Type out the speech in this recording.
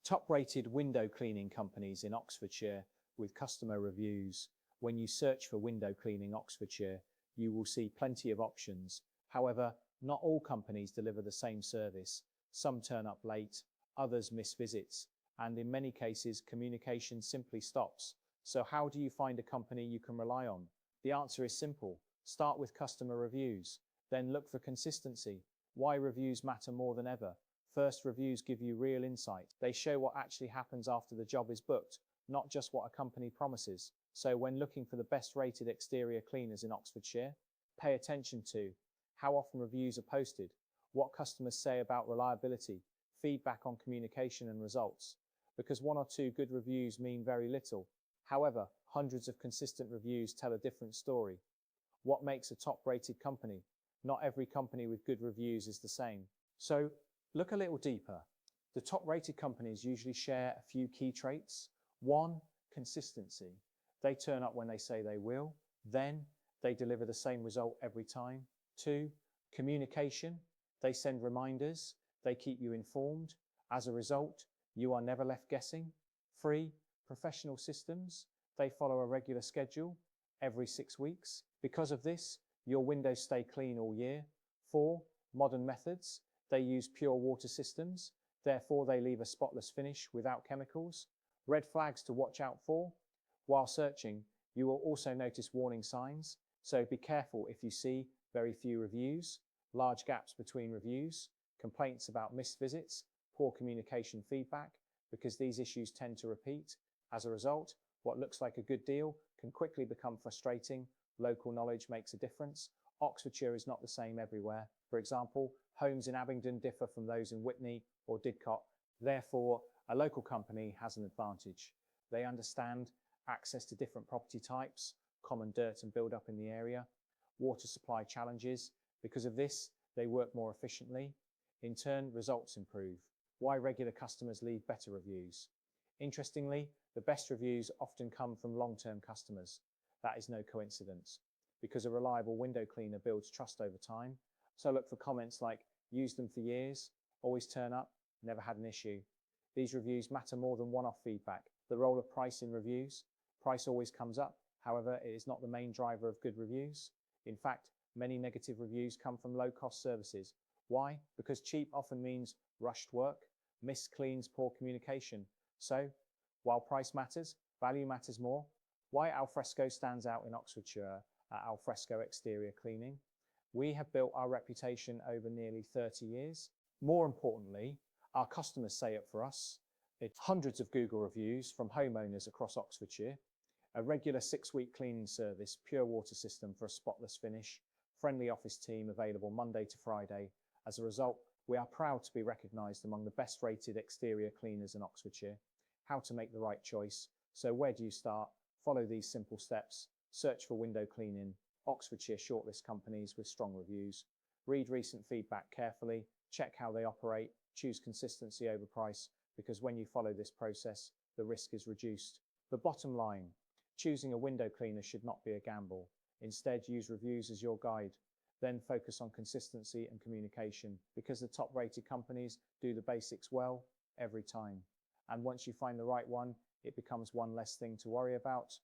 Top-rated window cleaning companies in Oxfordshire with customer reviews. When you search for window cleaning Oxfordshire, you will see plenty of options. However, not all companies deliver the same service. Some turn up late, others miss visits, and in many cases, communication simply stops. So how do you find a company you can rely on? The answer is simple. Start with customer reviews. Then look for consistency. Why reviews matter more than ever. First, reviews give you real insight. They show what actually happens after the job is booked, not just what a company promises. So when looking for the best rated exterior cleaners in Oxfordshire, pay attention to how often reviews are posted, what customers say about reliability, feedback on communication and results. Because one or two good reviews mean very little. However, hundreds of consistent reviews tell a different story. What makes a top-rated company? Not every company with good reviews is the same. So, look a little deeper. The top-rated companies usually share a few key traits. 1. Consistency. They turn up when they say they will. Then, they deliver the same result every time. 2. Communication. They send reminders. They keep you informed. As a result, you are never left guessing. 3. Professional systems. They follow a regular schedule every 6 weeks. Because of this, your windows stay clean all year. 4. Modern methods. They use pure water systems, therefore they leave a spotless finish without chemicals. Red flags to watch out for. While searching, you will also notice warning signs, so be careful if you see very few reviews, large gaps between reviews, complaints about missed visits, poor communication feedback, because these issues tend to repeat. As a result, what looks like a good deal can quickly become frustrating. Local knowledge makes a difference. Oxfordshire is not the same everywhere. For example, homes in Abingdon differ from those in Witney or Didcot. Therefore, a local company has an advantage. They understand access to different property types, common dirt and build-up in the area, water supply challenges. Because of this, they work more efficiently. In turn, results improve. Why regular customers leave better reviews? Interestingly, the best reviews often come from long-term customers. That is no coincidence, because a reliable window cleaner builds trust over time. So look for comments like, used them for years, always turn up, never had an issue. These reviews matter more than one-off feedback. The role of price in reviews. Price always comes up. However, it is not the main driver of good reviews. In fact, many negative reviews come from low-cost services. Why? Because cheap often means rushed work, missed cleans, poor communication. So, while price matters, value matters more. Why Alfresco stands out in Oxfordshire at Alfresco Exterior Cleaning. We have built our reputation over nearly 30 years. More importantly, our customers say it for us. It's hundreds of Google reviews from homeowners across Oxfordshire, a regular 6-week cleaning service, pure water system for a spotless finish, friendly office team available Monday to Friday. As a result, we are proud to be recognised among the best rated exterior cleaners in Oxfordshire. How to make the right choice. So where do you start? Follow these simple steps. Search for window cleaning, Oxfordshire shortlist companies with strong reviews. Read recent feedback carefully, check how they operate, choose consistency over price, because when you follow this process, the risk is reduced. The bottom line, choosing a window cleaner should not be a gamble. Instead, use reviews as your guide. Then focus on consistency and communication, because the top-rated companies do the basics well every time. And once you find the right one, it becomes one less thing to worry about.